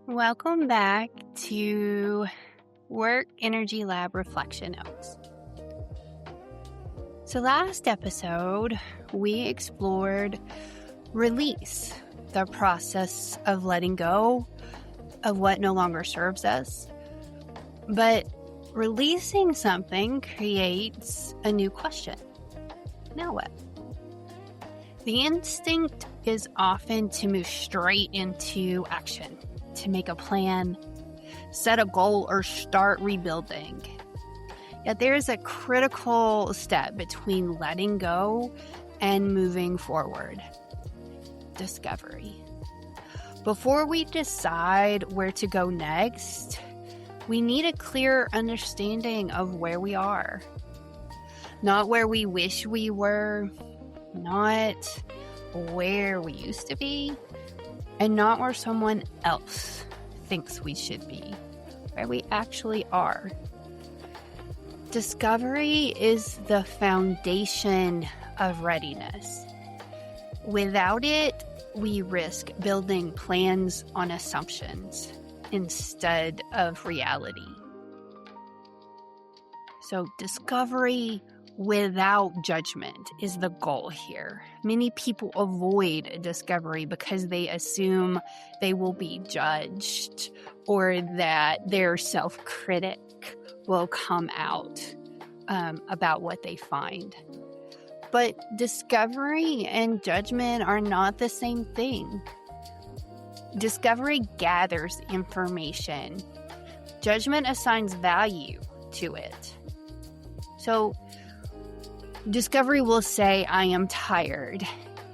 Welcome back to Work Energy Lab Reflection Notes. So last episode, we explored release, the process of letting go of what no longer serves us. But releasing something creates a new question. Now what? The instinct is often to move straight into action, to make a plan, set a goal, or start rebuilding. Yet there is a critical step between letting go and moving forward. Discovery. Before we decide where to go next, we need a clear understanding of where we are. Not where we wish we were, not where we used to be, and not where someone else thinks we should be, where we actually are. Discovery is the foundation of readiness. Without it, we risk building plans on assumptions instead of reality. So discovery without judgment is the goal here. Many people avoid discovery because they assume they will be judged or that their self-critic will come out about what they find. But discovery and judgment are not the same thing. Discovery gathers information. Judgment assigns value to it. So discovery will say, I am tired,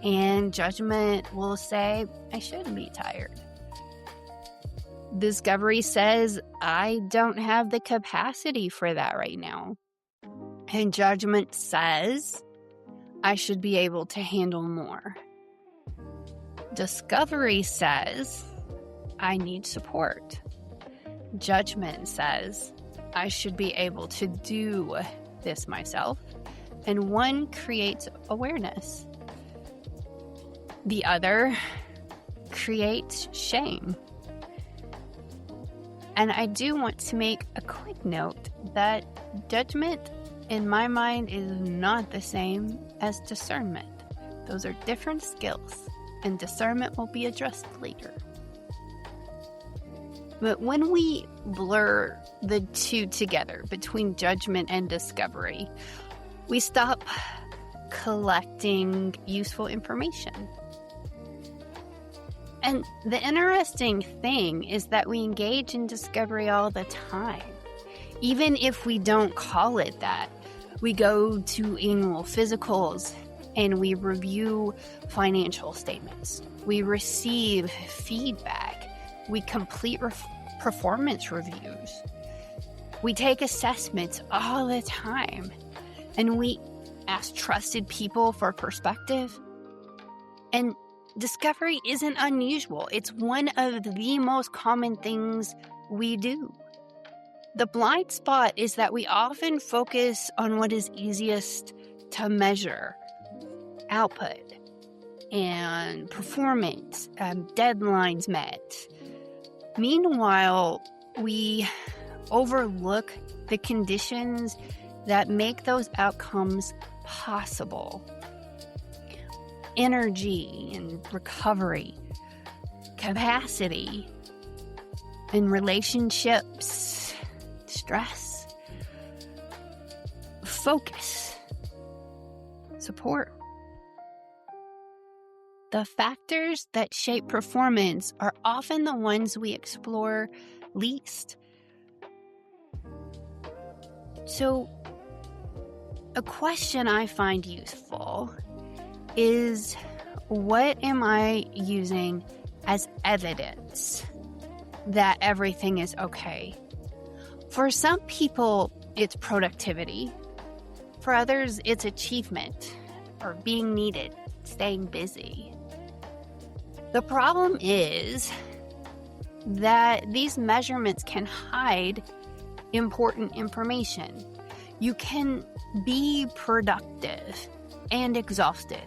and judgment will say, I shouldn't be tired. Discovery says, I don't have the capacity for that right now. And judgment says, I should be able to handle more. Discovery says, I need support. Judgment says, I should be able to do this myself. And one creates awareness. The other creates shame. And I do want to make a quick note that judgment, in my mind, is not the same as discernment. Those are different skills, and discernment will be addressed later. But when we blur the two together between judgment and discovery, we stop collecting useful information. And the interesting thing is that we engage in discovery all the time. Even if we don't call it that, we go to annual physicals and we review financial statements. We receive feedback. We complete performance reviews. We take assessments all the time. And we ask trusted people for perspective. And discovery isn't unusual. It's one of the most common things we do. The blind spot is that we often focus on what is easiest to measure: output and performance, deadlines met. Meanwhile, we overlook the conditions that make those outcomes possible. Energy and recovery, capacity and relationships, stress, focus, support. The factors that shape performance are often the ones we explore least. So, a question I find useful is, what am I using as evidence that everything is okay? For some people, it's productivity. For others, it's achievement or being needed, staying busy. The problem is that these measurements can hide important information. You can be productive and exhausted,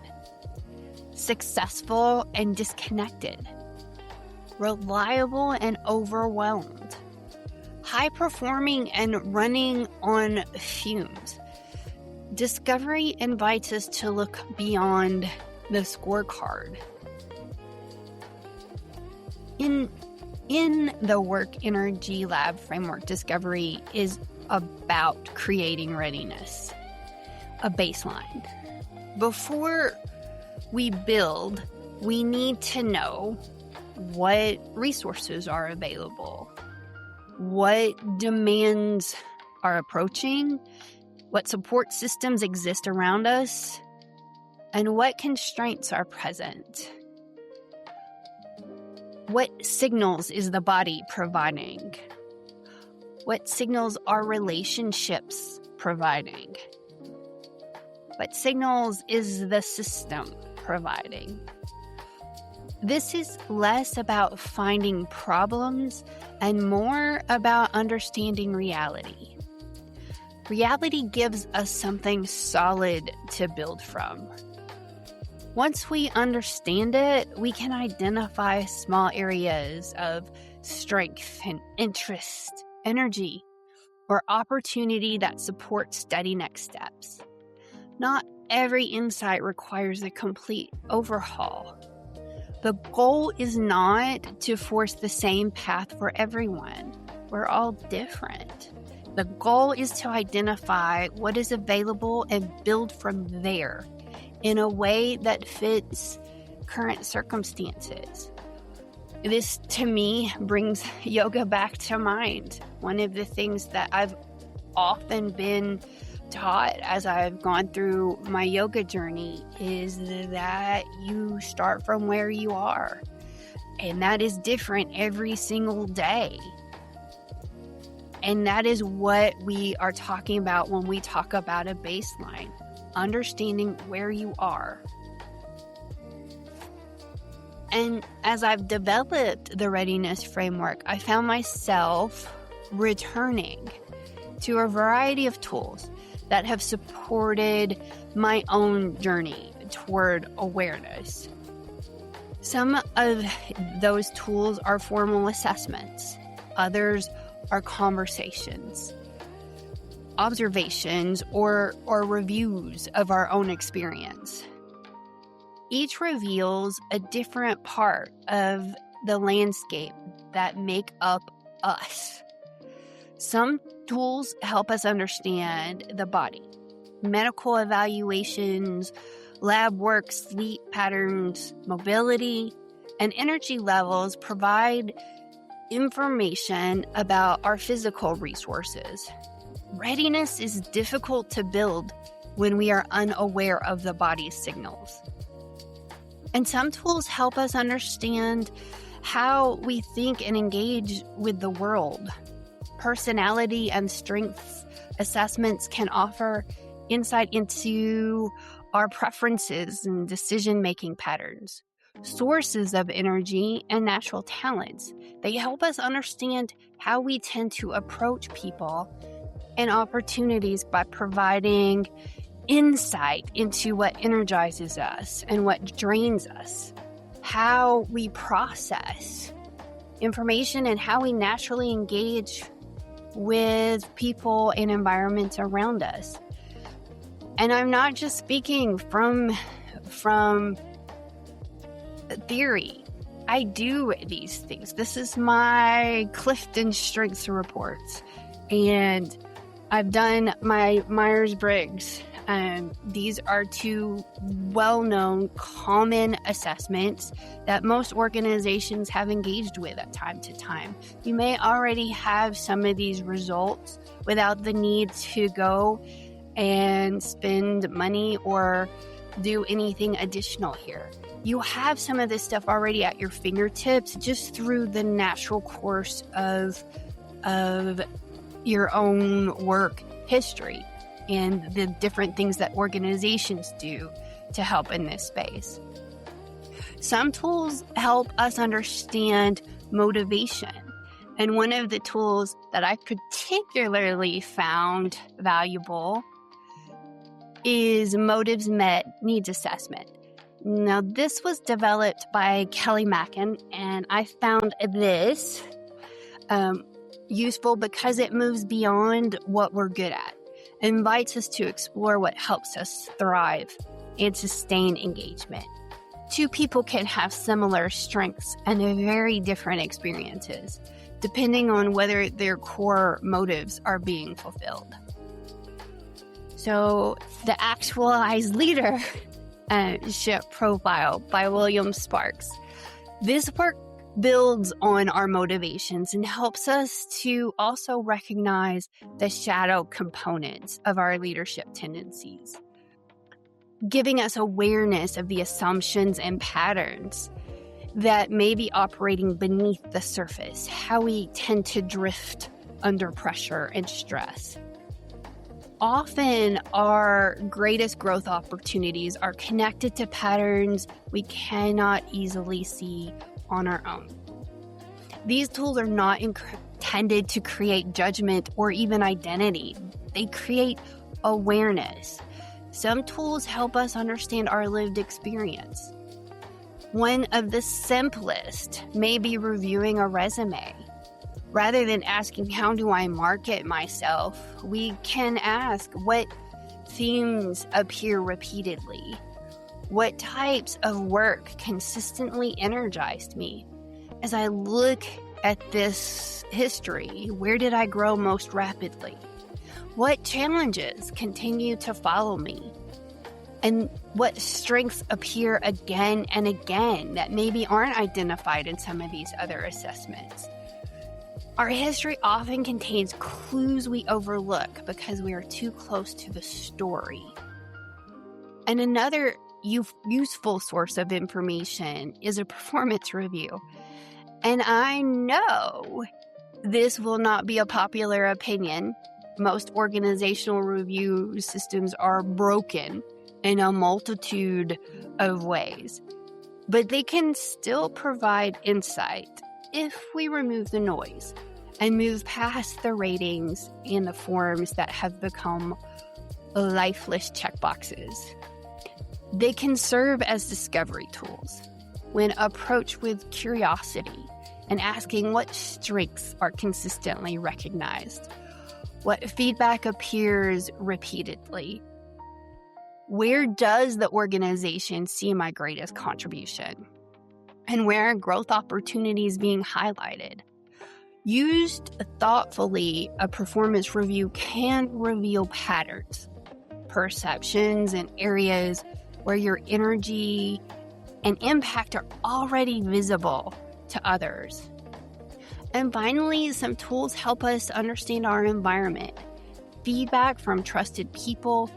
successful and disconnected, reliable and overwhelmed, high performing and running on fumes. Discovery invites us to look beyond the scorecard. In the Work Energy Lab framework, discovery is about creating readiness, a baseline. Before we build, we need to know what resources are available, what demands are approaching, what support systems exist around us, and what constraints are present. What signals is the body providing? What signals are relationships providing? What signals is the system providing? This is less about finding problems and more about understanding reality. Reality gives us something solid to build from. Once we understand it, we can identify small areas of strength and interest, energy, or opportunity that support steady next steps. Not every insight requires a complete overhaul. The goal is not to force the same path for everyone. We're all different. The goal is to identify what is available and build from there in a way that fits current circumstances. This, to me, brings yoga back to mind. One of the things that I've often been taught as I've gone through my yoga journey is that you start from where you are. And that is different every single day. And that is what we are talking about when we talk about a baseline. Understanding where you are. And as I've developed the readiness framework, I found myself returning to a variety of tools that have supported my own journey toward awareness. Some of those tools are formal assessments. Others are conversations, observations, or reviews of our own experience. Each reveals a different part of the landscape that make up us. Some tools help us understand the body. Medical evaluations, lab work, sleep patterns, mobility, and energy levels provide information about our physical resources. Readiness is difficult to build when we are unaware of the body's signals. And some tools help us understand how we think and engage with the world. Personality and strengths assessments can offer insight into our preferences and decision-making patterns. Sources of energy and natural talents. They help us understand how we tend to approach people and opportunities by providing insight into what energizes us and what drains us, how we process information, and how we naturally engage with people and environments around us. And I'm not just speaking from theory. I do these things. This is my Clifton Strengths reports. And I've done my Myers-Briggs. These are two well-known common assessments that most organizations have engaged with at time to time. You may already have some of these results without the need to go and spend money or do anything additional here. You have some of this stuff already at your fingertips just through the natural course of your own work history and the different things that organizations do to help in this space. Some tools help us understand motivation. And one of the tools that I particularly found valuable is Motives Met Needs Assessment. Now, this was developed by Kelly Mackin, and I found this useful because it moves beyond what we're good at. It invites us to explore what helps us thrive and sustain engagement. Two people can have similar strengths and very different experiences, depending on whether their core motives are being fulfilled. So, the Actualized Leadership Profile by William Sparks. This work builds on our motivations and helps us to also recognize the shadow components of our leadership tendencies, giving us awareness of the assumptions and patterns that may be operating beneath the surface, how we tend to drift under pressure and stress. Often, our greatest growth opportunities are connected to patterns we cannot easily see on our own. These tools are not intended to create judgment or even identity. They create awareness. Some tools help us understand our lived experience. One of the simplest may be reviewing a resume. Rather than asking, how do I market myself, we can ask, what themes appear repeatedly? What types of work consistently energized me? As I look at this history, where did I grow most rapidly? What challenges continue to follow me? And what strengths appear again and again that maybe aren't identified in some of these other assessments? Our history often contains clues we overlook because we are too close to the story. And another useful source of information is a performance review. And I know this will not be a popular opinion. Most organizational review systems are broken in a multitude of ways, but they can still provide insight if we remove the noise and move past the ratings and the forms that have become lifeless checkboxes. They can serve as discovery tools when approached with curiosity and asking what strengths are consistently recognized, what feedback appears repeatedly, where does the organization see my greatest contribution, and where are growth opportunities being highlighted. Used thoughtfully, a performance review can reveal patterns, perceptions, and areas where your energy and impact are already visible to others. And finally, some tools help us understand our environment. Feedback from trusted people,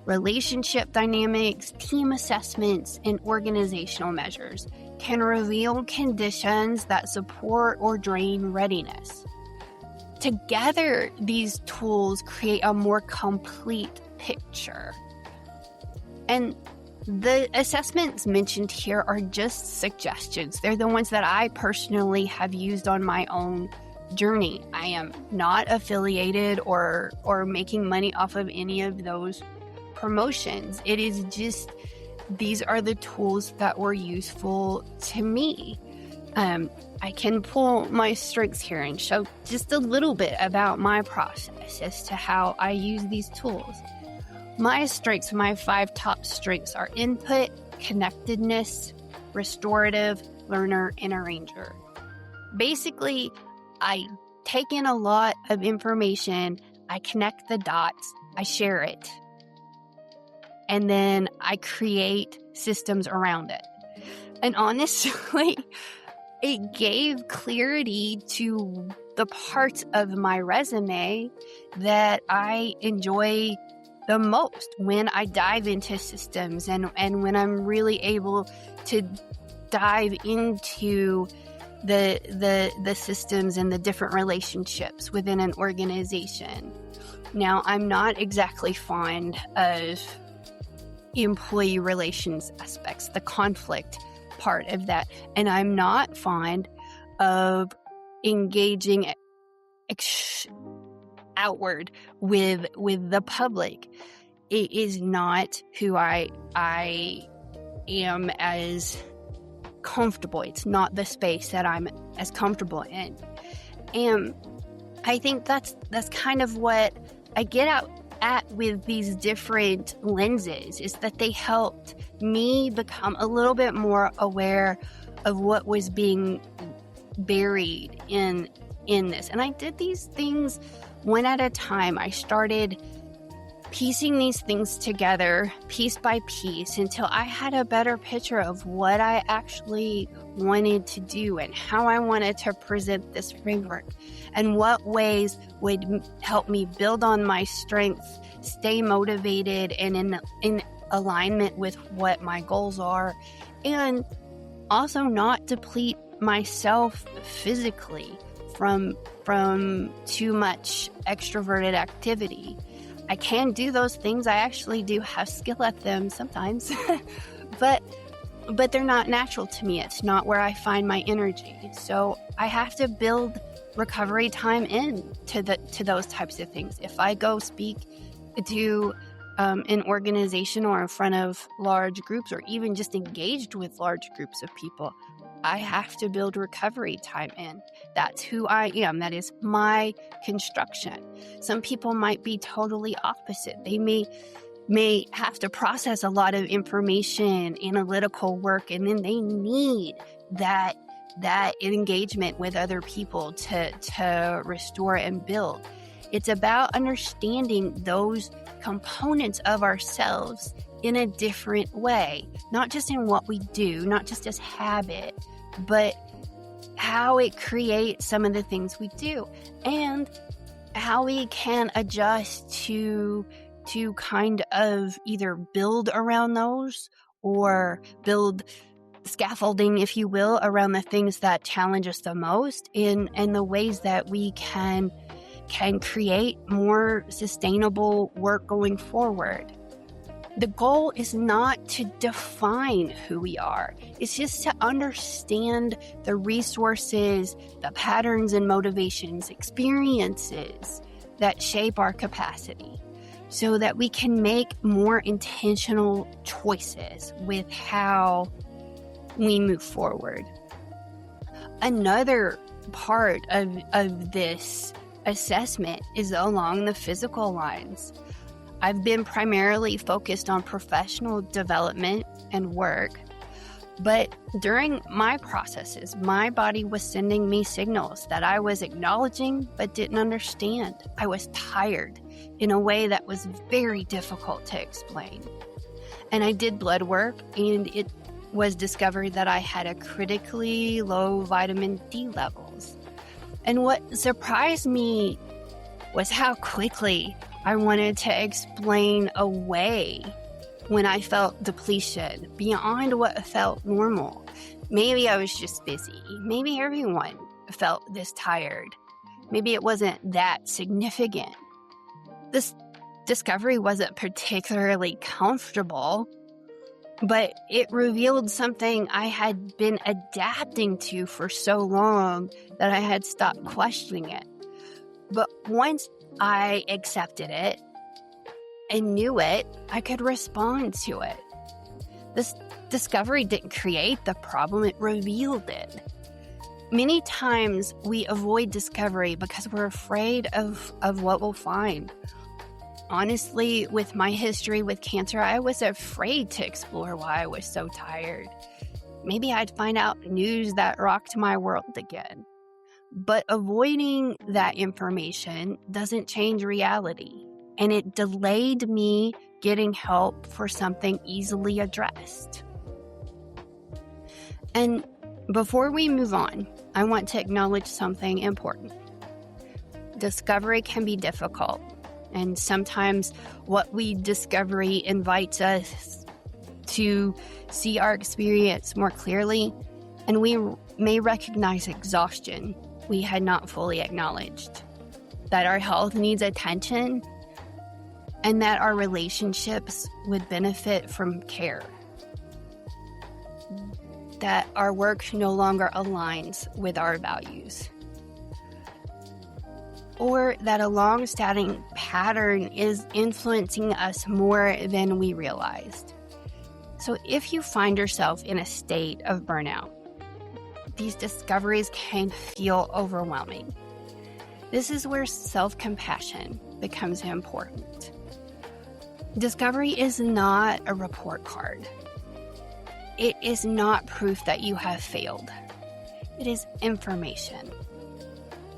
relationship dynamics, team assessments, and organizational measures can reveal conditions that support or drain readiness. Together, these tools create a more complete picture. And the assessments mentioned here are just suggestions. They're the ones that I personally have used on my own journey. I am not affiliated or making money off of any of those promotions. It is just, these are the tools that were useful to me. I can pull my strengths here and show just a little bit about my process as to how I use these tools. My strengths, my 5 top strengths are input, connectedness, restorative, learner, and arranger. Basically, I take in a lot of information, I connect the dots, I share it, and then I create systems around it. And honestly, it gave clarity to the parts of my resume that I enjoy the most when I dive into systems and when I'm really able to dive into the systems and the different relationships within an organization. Now, I'm not exactly fond of employee relations aspects, the conflict part of that, and I'm not fond of engaging outward with the public. It is not who I am as comfortable. It's not the space that I'm as comfortable in. And I think that's kind of what I get out at with these different lenses, is that they helped me become a little bit more aware of what was being buried in this. And I did these things one at a time. I started piecing these things together piece by piece until I had a better picture of what I actually wanted to do and how I wanted to present this framework and what ways would help me build on my strengths, stay motivated and in alignment with what my goals are, and also not deplete myself physically from too much extroverted activity. I can do those things. I actually do have skill at them sometimes, but they're not natural to me. It's not where I find my energy. So I have to build recovery time in to those types of things. If I go speak to an organization or in front of large groups, or even just engaged with large groups of people, I have to build recovery time in. That's who I am. That is my construction. Some people might be totally opposite. They may have to process a lot of information, analytical work, and then they need that engagement with other people to restore and build. It's about understanding those components of ourselves in a different way, not just in what we do, not just as habit, but how it creates some of the things we do and how we can adjust to kind of either build around those or build scaffolding, if you will, around the things that challenge us the most, and the ways that we can create more sustainable work going forward. The goal is not to define who we are. It's just to understand the resources, the patterns and motivations, experiences that shape our capacity so that we can make more intentional choices with how we move forward. Another part of this assessment is along the physical lines. I've been primarily focused on professional development and work, but during my processes, my body was sending me signals that I was acknowledging but didn't understand. I was tired in a way that was very difficult to explain. And I did blood work, and it was discovered that I had a critically low vitamin D levels. And what surprised me was how quickly I wanted to explain away when I felt depletion beyond what felt normal. Maybe I was just busy. Maybe everyone felt this tired. Maybe it wasn't that significant. This discovery wasn't particularly comfortable, but it revealed something I had been adapting to for so long that I had stopped questioning it. But once I accepted it and knew it, I could respond to it. This discovery didn't create the problem, it revealed it. Many times we avoid discovery because we're afraid of what we'll find. Honestly, with my history with cancer, I was afraid to explore why I was so tired. Maybe I'd find out news that rocked my world again. But avoiding that information doesn't change reality, and it delayed me getting help for something easily addressed. And before we move on, I want to acknowledge something important. Discovery can be difficult, and sometimes what we discover invites us to see our experience more clearly, and we may recognize exhaustion we had not fully acknowledged, that our health needs attention, and that our relationships would benefit from care, that our work no longer aligns with our values, or that a long-standing pattern is influencing us more than we realized. So if you find yourself in a state of burnout, these discoveries can feel overwhelming. This is where self-compassion becomes important. Discovery is not a report card. It is not proof that you have failed. It is information.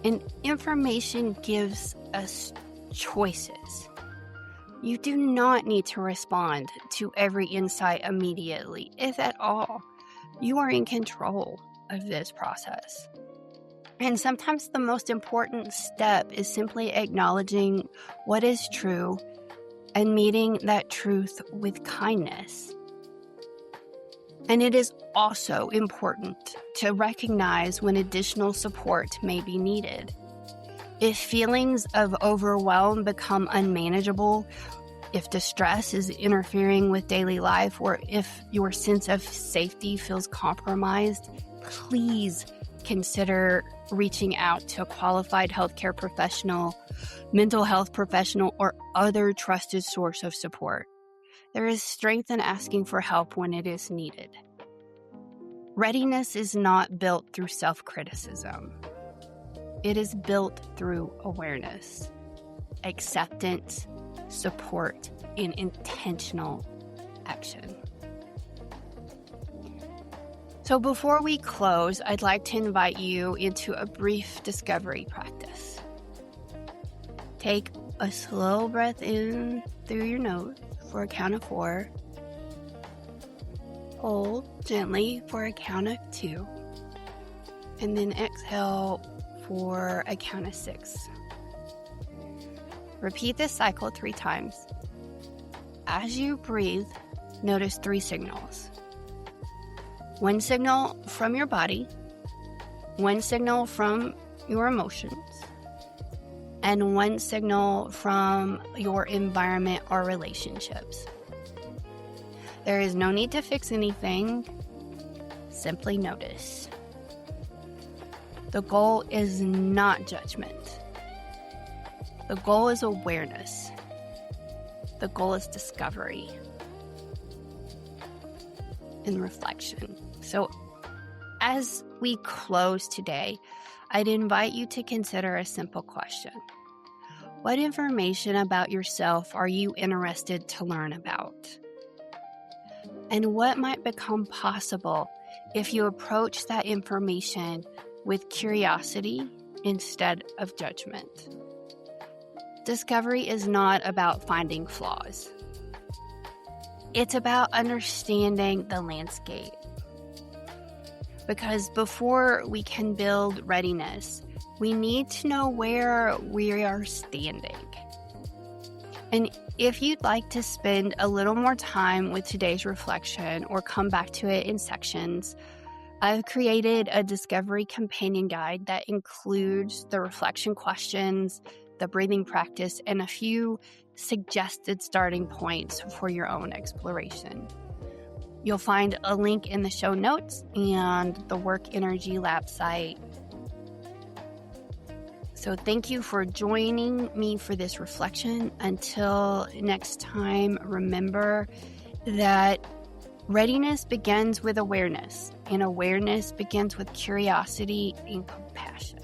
And information gives us choices. You do not need to respond to every insight immediately, if at all. You are in control of this process. And sometimes the most important step is simply acknowledging what is true and meeting that truth with kindness. And it is also important to recognize when additional support may be needed. If feelings of overwhelm become unmanageable, if distress is interfering with daily life, or if your sense of safety feels compromised, please consider reaching out to a qualified healthcare professional, mental health professional, or other trusted source of support. There is strength in asking for help when it is needed. Readiness is not built through self-criticism. It is built through awareness, acceptance, support, and intentional action. So before we close, I'd like to invite you into a brief discovery practice. Take a slow breath in through your nose for a count of 4. Hold gently for a count of 2. And then exhale for a count of 6. Repeat this cycle 3 times. As you breathe, notice 3 signals. 1 signal from your body, 1 signal from your emotions, and 1 signal from your environment or relationships. There is no need to fix anything, simply notice. The goal is not judgment. The goal is awareness. The goal is discovery and reflection. So as we close today, I'd invite you to consider a simple question. What information about yourself are you interested to learn about? And what might become possible if you approach that information with curiosity instead of judgment? Discovery is not about finding flaws. It's about understanding the landscape. Because before we can build readiness, we need to know where we are standing. And if you'd like to spend a little more time with today's reflection or come back to it in sections, I've created a discovery companion guide that includes the reflection questions, the breathing practice, and a few suggested starting points for your own exploration. You'll find a link in the show notes and the Work Energy Lab site. So thank you for joining me for this reflection. Until next time, remember that readiness begins with awareness, and awareness begins with curiosity and compassion.